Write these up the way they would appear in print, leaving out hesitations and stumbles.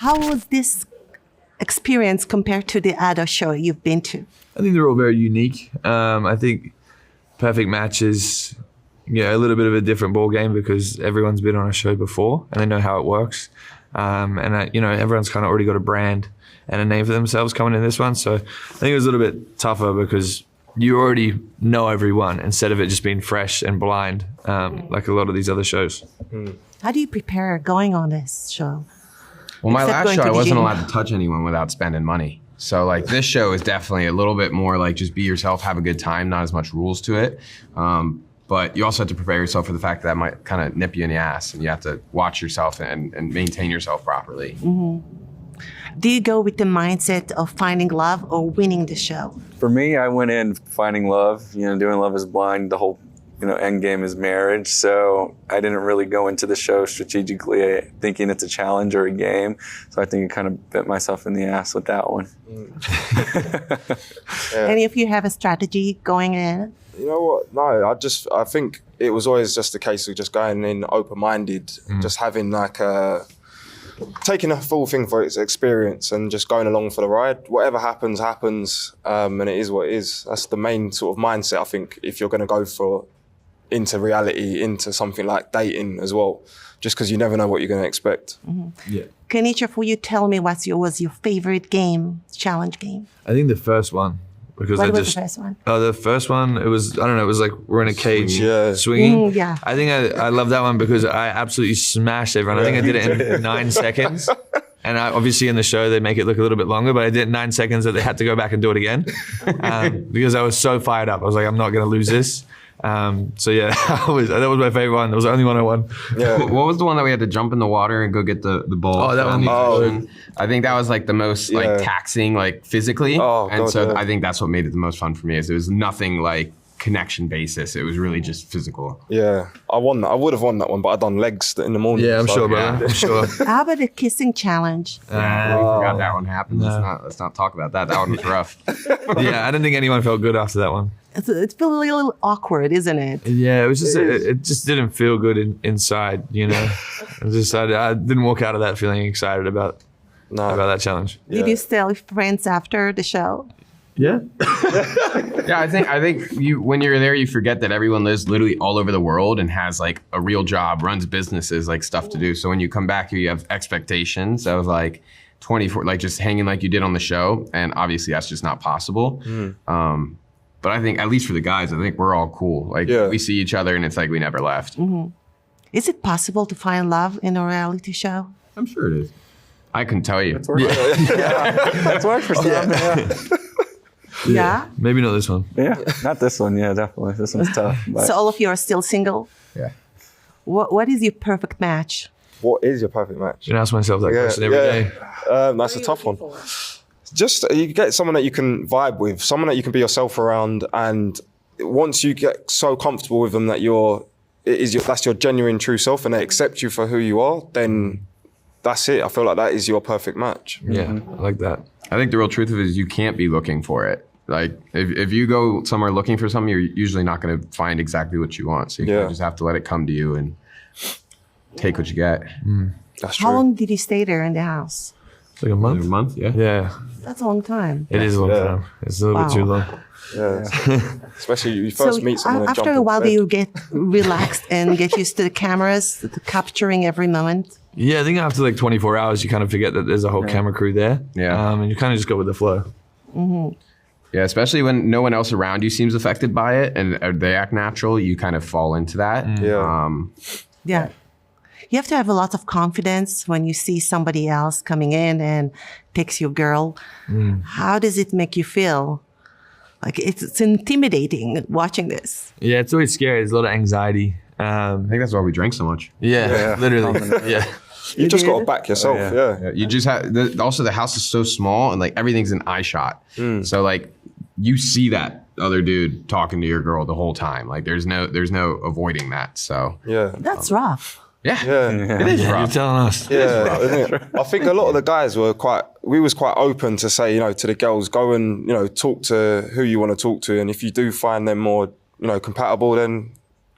How was this experience compared to the other show you've been to? I think they're all very unique. I think Perfect Match is a little bit of a different ball game because everyone's been on a show before and they know how it works. Everyone's kind of already got a brand and a name for themselves coming in this one. So I think it was a little bit tougher because you already know everyone instead of it just being fresh and blind like a lot of these other shows. How do you prepare going on this show? Well, my Except last going show, to I the wasn't gym. allowed to touch anyone without spending money. So like this show is definitely a little bit more like just be yourself, have a good time, not as much rules to it. But you also have to prepare yourself for the fact that that might kind of nip you in the ass and you have to watch yourself and maintain yourself properly. Do you go with the mindset of finding love or winning the show? For me, I went in finding love, doing Love is Blind. The whole, end game is marriage. So I didn't really go into the show strategically thinking it's a challenge or a game. So I think I kind of bit myself in the ass with that one. Any of you have a strategy going in? You know what? No, I think it was always just a case of just going in open-minded, just having taking a full thing for its experience and just going along for the ride. Whatever happens, happens, and it is what it is. That's the main sort of mindset, I think, if you're going to go into reality, into something like dating as well, just because you never know what you're going to expect. Yeah. Can each of you tell me what was your favorite challenge game? I think the first one. Because What was the first one? The first one, it was like we're in a cage Swinging. swinging. Yeah. I think I love that one because I absolutely smashed everyone. I think I did it in 9 seconds. And obviously in the show, they make it look a little bit longer, but I did it in 9 seconds that they had to go back and do it again because I was so fired up. I was like, I'm not going to lose this. That was my favorite one. That was the only one I won. Yeah. What was the one that we had to jump in the water and go get the ball? Oh, that one. I think that was like the most like taxing, like physically. I think that's what made it the most fun for me. Is it was nothing like connection basis. It was really just physical. Yeah, I won that. I would have won that one, but I done legs in the morning. Yeah, I'm sure, bro. I'm sure. How about the kissing challenge? We forgot that one happened. Let's not talk about that. That one was rough. Yeah, I didn't think anyone felt good after that one. It's feeling a little awkward, isn't it? Yeah, it was just it just didn't feel good inside, I didn't walk out of that feeling excited about that challenge. Did you still have friends after the show? Yeah. Yeah, I think you when you're there, you forget that everyone lives literally all over the world and has like a real job, runs businesses, like stuff to do. So when you come back here, you have expectations of like 24, like just hanging like you did on the show, and obviously that's just not possible. But I think, at least for the guys, I think we're all cool. Like, we see each other and it's like we never left. Is it possible to find love in a reality show? I'm sure it is. I couldn't tell you. It's worked for some. Yeah? Maybe not this one. Yeah, not this one. Yeah, definitely. This one's tough. But. So all of you are still single? Yeah. What is your perfect match? What is your perfect match? You ask myself that question every day. That's a tough one. Just you get someone that you can vibe with, someone that you can be yourself around, and once you get so comfortable with them that that's your genuine true self, and they accept you for who you are, then that's it. I feel like that is your perfect match. Yeah, I like that. I think the real truth of it is you can't be looking for it. Like if you go somewhere looking for something, you're usually not going to find exactly what you want. So you just have to let it come to you and take what you get. That's true. How long did you stay there in the house? It's like a month. A month, yeah. Yeah. That's a long time. It is a long time. It's a little bit too long. Yeah. Especially you first meet someone. and After jump a off while, bed. do you get relaxed and get used to the cameras, to capturing every moment? Yeah, I think after like 24 hours, you kind of forget that there's a whole camera crew there. Yeah. And you kind of just go with the flow. Yeah, especially when no one else around you seems affected by it and they act natural, you kind of fall into that. Yeah. You have to have a lot of confidence when you see somebody else coming in and picks your girl. How does it make you feel? Like it's intimidating watching this. Yeah, it's always scary. There's a lot of anxiety. I think that's why we drink so much. Yeah, literally. Yeah. You just got to back yourself. Yeah. You just have, also the house is so small and like everything's an eye shot. So like you see that other dude talking to your girl the whole time. Like there's no avoiding that. So That's rough. Yeah, it is rough. You're telling us. Yeah, isn't it? I think a lot of the guys we was quite open to say, to the girls, go and, talk to who you want to talk to. And if you do find them more, compatible, then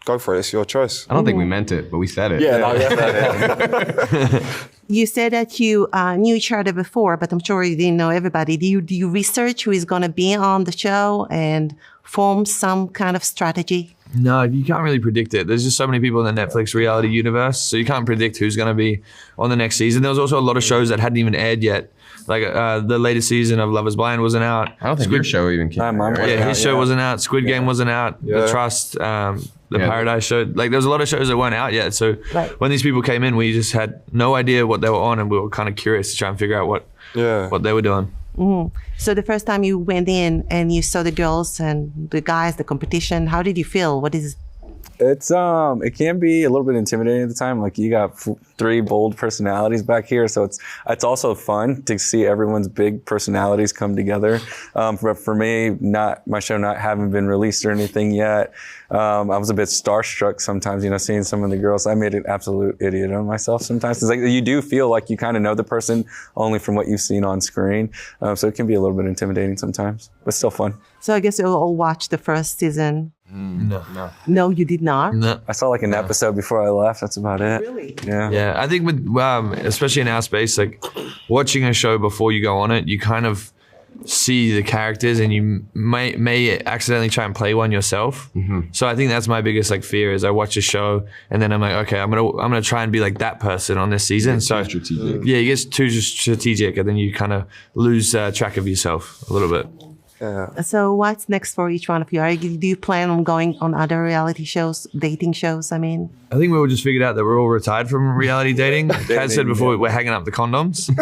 go for it. It's your choice. I don't think we meant it, but we said it. Yeah, no, yeah. You said that you knew each other before, but I'm sure you didn't know everybody. Do you research who is going to be on the show and form some kind of strategy? No, you can't really predict it. There's just so many people in the Netflix reality universe, so you can't predict who's going to be on the next season. There was also a lot of shows that hadn't even aired yet. Like the latest season of Love is Blind wasn't out. I don't think your show even came out. Right? Yeah, his show wasn't out. Squid Game wasn't out. The Trust, the Paradise show. Like there was a lot of shows that weren't out yet. So when these people came in, we just had no idea what they were on, and we were kind of curious to try and figure out what they were doing. Mm-hmm. So the first time you went in and you saw the girls and the guys, the competition, how did you feel? What is? It's it can be a little bit intimidating at the time. Like you got 3 bold personalities back here, so it's also fun to see everyone's big personalities come together. For me, my show not having been released or anything yet, I was a bit starstruck sometimes. Seeing some of the girls, I made an absolute idiot of myself sometimes. It's like you do feel like you kind of know the person only from what you've seen on screen, so it can be a little bit intimidating sometimes, but still fun. So I guess you'll all watch the first season. No, you did not? No. I saw like an episode before I left. That's about it. Really? Yeah. Yeah, I think with especially in our space, like watching a show before you go on it, you kind of see the characters, and you may accidentally try and play one yourself. Mm-hmm. So I think that's my biggest fear is I watch a show and then I'm like, okay, I'm gonna try and be like that person on this season. So strategic. Yeah, it gets too strategic, and then you kind of lose track of yourself a little bit. So what's next for each one of you? Do you plan on going on other reality shows, dating shows? I mean, I think we all just figured out that we're all retired from reality dating. Kaz said before we're hanging up the condoms,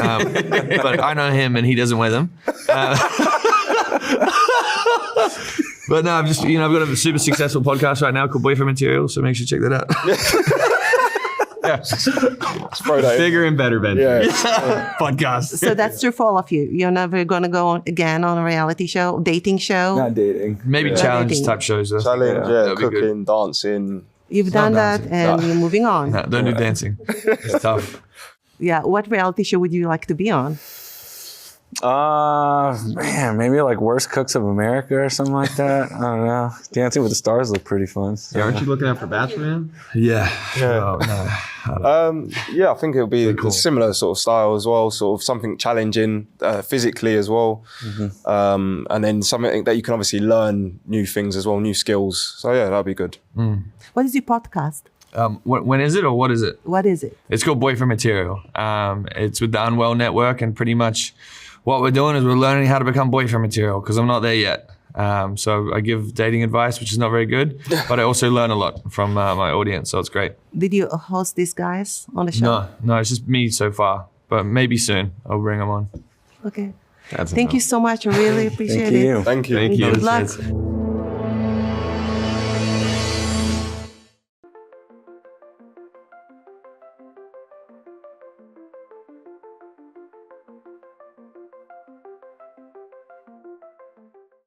but I know him and he doesn't wear them. But no, I've just I've got a super successful podcast right now called Boyfriend Material, so make sure you check that out. Bigger and better, Ben. Podcast. So that's true for all of you. You're never going to go again on a reality show, dating show? Not dating. Maybe challenge type shows. Though. Challenge, cooking, dancing. You've done that and you're moving on. No, don't do dancing. It's tough. Yeah. What reality show would you like to be on? Man, maybe like Worst Cooks of America or something like that. I don't know. Dancing with the Stars look pretty fun. So. Yeah, aren't you looking out for Bachelor, man? Yeah. Oh, no. I think it'll be a similar sort of style as well, sort of something challenging physically as well. Mm-hmm. And then something that you can obviously learn new things as well, new skills. So yeah, that'll be good. Mm. What is your podcast? When is it, or what is it? What is it? It's called Boyfriend Material. It's with the Unwell Network, and pretty much what we're doing is we're learning how to become boyfriend material, because I'm not there yet. So I give dating advice, which is not very good, but I also learn a lot from my audience, so it's great. Did you host these guys on the show? No, it's just me so far, but maybe soon I'll bring them on. Okay. Thank you so much. I really appreciate it. Thank you. Good luck.